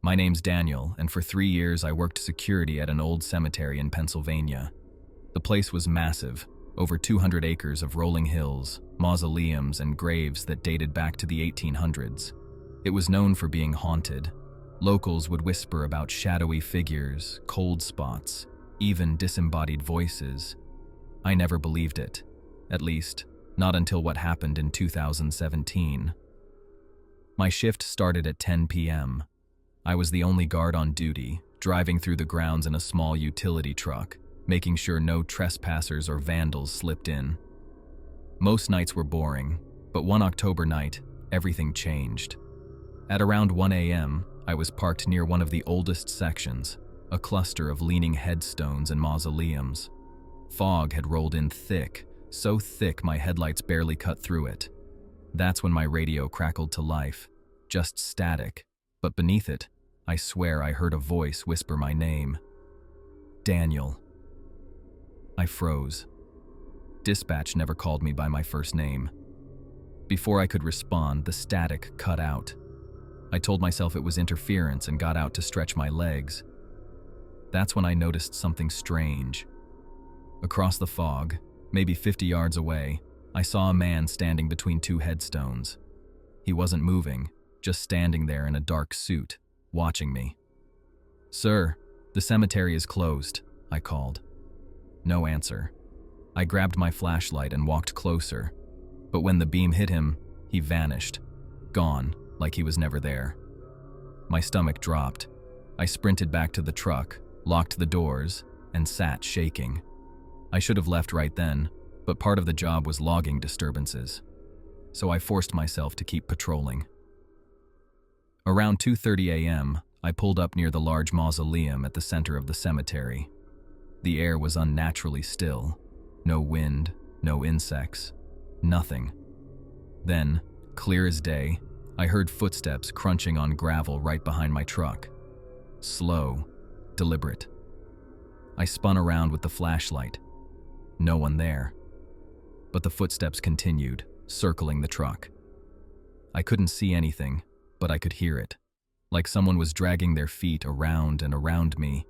My name's Daniel, and for 3 years I worked security at an old cemetery in Pennsylvania. The place was massive, over 200 acres of rolling hills, mausoleums, and graves that dated back to the 1800s. It was known for being haunted. Locals would whisper about shadowy figures, cold spots, even disembodied voices. I never believed it. At least, not until what happened in 2017. My shift started at 10 p.m. I was the only guard on duty, driving through the grounds in a small utility truck, making sure no trespassers or vandals slipped in. Most nights were boring, but one October night, everything changed. At around 1 a.m., I was parked near one of the oldest sections, a cluster of leaning headstones and mausoleums. Fog had rolled in thick, so thick my headlights barely cut through it. That's when my radio crackled to life, just static, but beneath it, I swear I heard a voice whisper my name. Daniel. I froze. Dispatch never called me by my first name. Before I could respond, the static cut out. I told myself it was interference and got out to stretch my legs. That's when I noticed something strange. Across the fog, maybe 50 yards away, I saw a man standing between two headstones. He wasn't moving, just standing there in a dark suit, watching me. "Sir, the cemetery is closed," I called. No answer. I grabbed my flashlight and walked closer, but when the beam hit him, he vanished, gone, like he was never there. My stomach dropped. I sprinted back to the truck, locked the doors, and sat shaking. I should have left right then, but part of the job was logging disturbances, so I forced myself to keep patrolling. Around 2:30 a.m., I pulled up near the large mausoleum at the center of the cemetery. The air was unnaturally still. No wind, no insects, nothing. Then, clear as day, I heard footsteps crunching on gravel right behind my truck. Slow, deliberate. I spun around with the flashlight. No one there. But the footsteps continued, circling the truck. I couldn't see anything, but I could hear it, like someone was dragging their feet around and around me.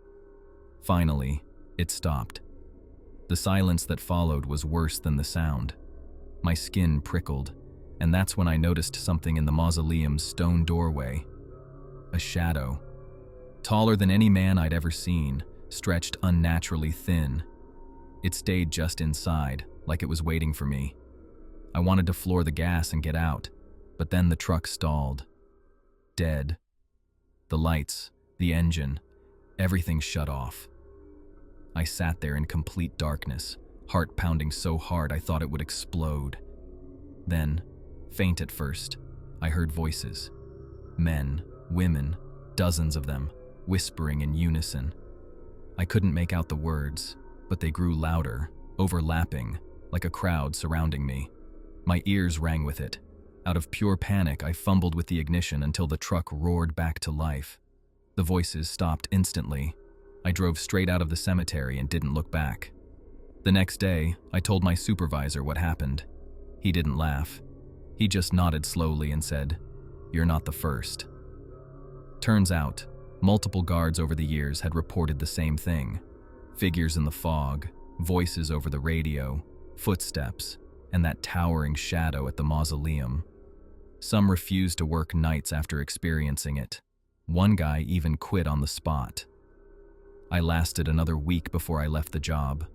Finally, it stopped. The silence that followed was worse than the sound. My skin prickled, and that's when I noticed something in the mausoleum's stone doorway. A shadow. Taller than any man I'd ever seen, stretched unnaturally thin. It stayed just inside, like it was waiting for me. I wanted to floor the gas and get out, but then the truck stalled. Dead. The lights, the engine, everything shut off. I sat there in complete darkness, heart pounding so hard I thought it would explode. Then, faint at first, I heard voices. Men, women, dozens of them, whispering in unison. I couldn't make out the words, but they grew louder, overlapping, like a crowd surrounding me. My ears rang with it. Out of pure panic, I fumbled with the ignition until the truck roared back to life. The voices stopped instantly. I drove straight out of the cemetery and didn't look back. The next day, I told my supervisor what happened. He didn't laugh. He just nodded slowly and said, "You're not the first." Turns out, multiple guards over the years had reported the same thing. Figures in the fog, voices over the radio, footsteps, and that towering shadow at the mausoleum. Some refused to work nights after experiencing it. One guy even quit on the spot. I lasted another week before I left the job.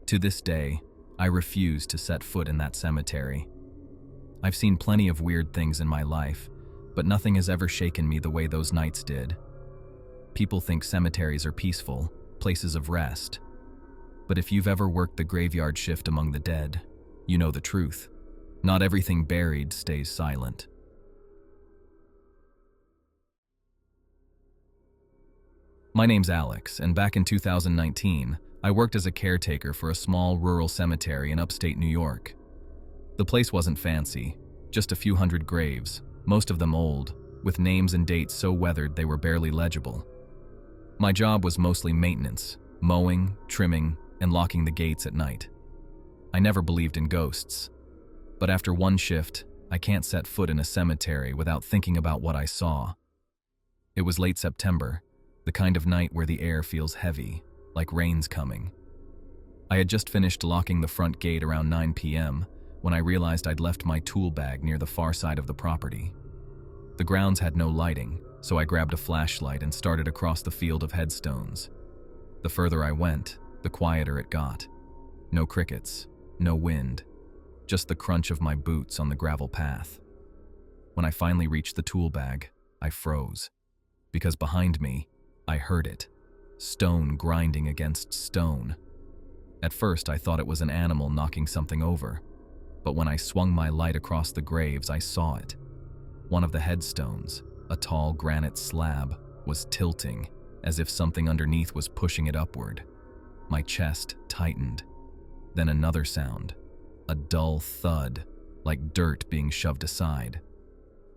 To this day, I refuse to set foot in that cemetery. I've seen plenty of weird things in my life, but nothing has ever shaken me the way those nights did. People think cemeteries are peaceful, places of rest. But if you've ever worked the graveyard shift among the dead, you know the truth. Not everything buried stays silent. My name's Alex, and back in 2019, I worked as a caretaker for a small rural cemetery in upstate New York. The place wasn't fancy, just a few hundred graves, most of them old, with names and dates so weathered they were barely legible. My job was mostly maintenance, mowing, trimming, and locking the gates at night. I never believed in ghosts, but after one shift, I can't set foot in a cemetery without thinking about what I saw. It was late September, the kind of night where the air feels heavy, like rain's coming. I had just finished locking the front gate around 9 p.m. when I realized I'd left my tool bag near the far side of the property. The grounds had no lighting, so I grabbed a flashlight and started across the field of headstones. The further I went, the quieter it got. No crickets, no wind, just the crunch of my boots on the gravel path. When I finally reached the tool bag, I froze, because behind me, I heard it, stone grinding against stone. At first, I thought it was an animal knocking something over, but when I swung my light across the graves, I saw it. One of the headstones, a tall granite slab, was tilting, as if something underneath was pushing it upward. My chest tightened. Then another sound, a dull thud, like dirt being shoved aside.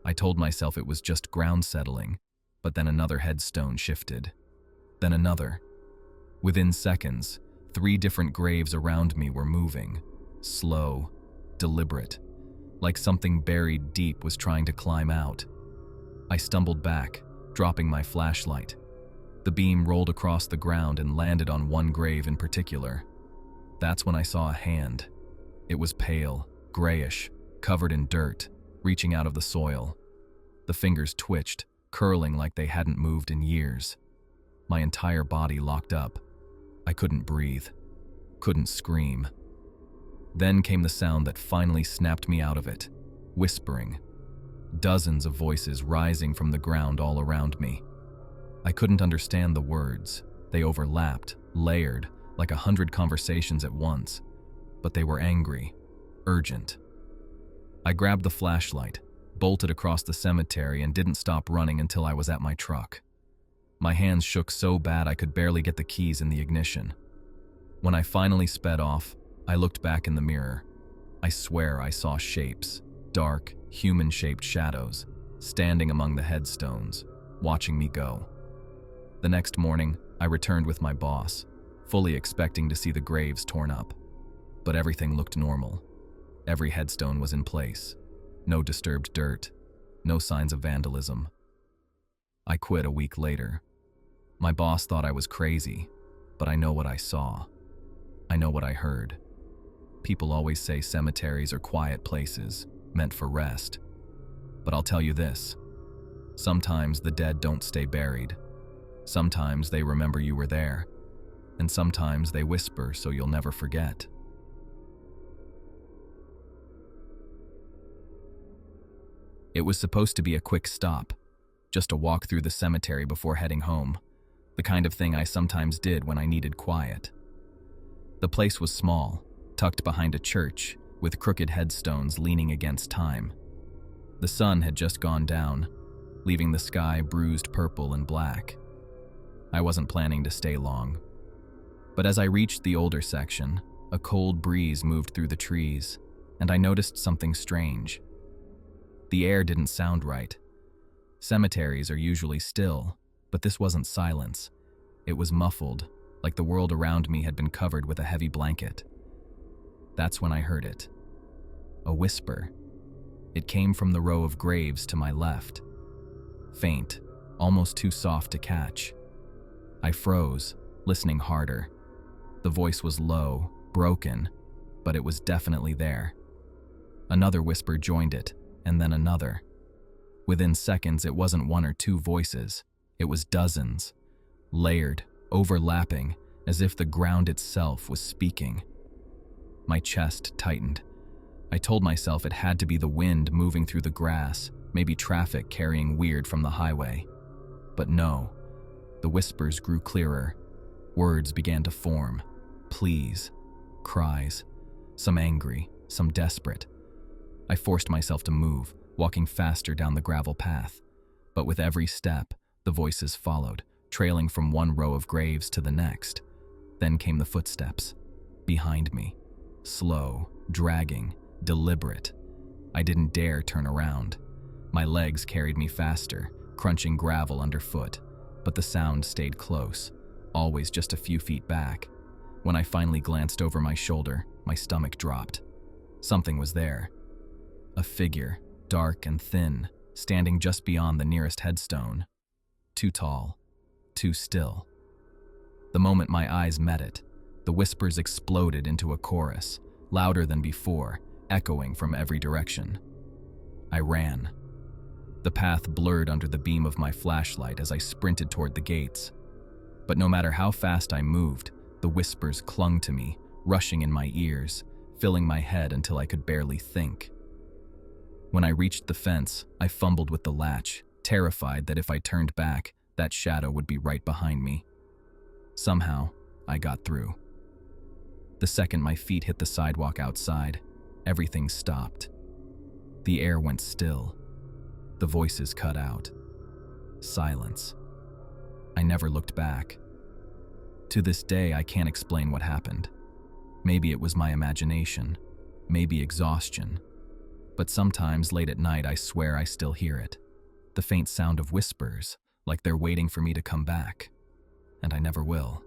I told myself it was just ground settling, but then another headstone shifted. Then another. Within seconds, 3 different graves around me were moving, slow, deliberate, like something buried deep was trying to climb out. I stumbled back, dropping my flashlight. The beam rolled across the ground and landed on one grave in particular. That's when I saw a hand. It was pale, grayish, covered in dirt, reaching out of the soil. The fingers twitched, curling like they hadn't moved in years. My entire body locked up. I couldn't breathe, couldn't scream. Then came the sound that finally snapped me out of it, whispering. Dozens of voices rising from the ground all around me. I couldn't understand the words. They overlapped, layered, like 100 conversations at once. But they were angry, urgent. I grabbed the flashlight, bolted across the cemetery, and didn't stop running until I was at my truck. My hands shook so bad I could barely get the keys in the ignition. When I finally sped off, I looked back in the mirror. I swear I saw shapes, dark, human-shaped shadows, standing among the headstones, watching me go. The next morning, I returned with my boss, fully expecting to see the graves torn up. But everything looked normal. Every headstone was in place. No disturbed dirt, no signs of vandalism. I quit a week later. My boss thought I was crazy, but I know what I saw. I know what I heard. People always say cemeteries are quiet places, meant for rest. But I'll tell you this. Sometimes the dead don't stay buried. Sometimes they remember you were there. And sometimes they whisper so you'll never forget. It was supposed to be a quick stop, just a walk through the cemetery before heading home, the kind of thing I sometimes did when I needed quiet. The place was small, tucked behind a church, with crooked headstones leaning against time. The sun had just gone down, leaving the sky bruised purple and black. I wasn't planning to stay long. But as I reached the older section, a cold breeze moved through the trees, and I noticed something strange. The air didn't sound right. Cemeteries are usually still, but this wasn't silence. It was muffled, like the world around me had been covered with a heavy blanket. That's when I heard it. A whisper. It came from the row of graves to my left. Faint, almost too soft to catch. I froze, listening harder. The voice was low, broken, but it was definitely there. Another whisper joined it, and then another. Within seconds, it wasn't 1 or 2 voices. It was dozens, layered, overlapping, as if the ground itself was speaking. My chest tightened. I told myself it had to be the wind moving through the grass, maybe traffic carrying weird from the highway. But no, the whispers grew clearer. Words began to form. Pleas, cries, some angry, some desperate. I forced myself to move, walking faster down the gravel path. But with every step, the voices followed, trailing from one row of graves to the next. Then came the footsteps, behind me. Slow, dragging, deliberate. I didn't dare turn around. My legs carried me faster, crunching gravel underfoot, but the sound stayed close, always just a few feet back. When I finally glanced over my shoulder, my stomach dropped. Something was there. A figure, dark and thin, standing just beyond the nearest headstone. too tall, too still. The moment my eyes met it, the whispers exploded into a chorus, louder than before, echoing from every direction. I ran. The path blurred under the beam of my flashlight as I sprinted toward the gates. But no matter how fast I moved, the whispers clung to me, rushing in my ears, filling my head until I could barely think. When I reached the fence, I fumbled with the latch, terrified that if I turned back, that shadow would be right behind me. Somehow, I got through. The second my feet hit the sidewalk outside, everything stopped. The air went still. The voices cut out. Silence. I never looked back. To this day, I can't explain what happened. Maybe it was my imagination, maybe exhaustion. But sometimes late at night, I swear I still hear it. The faint sound of whispers, like they're waiting for me to come back. And I never will.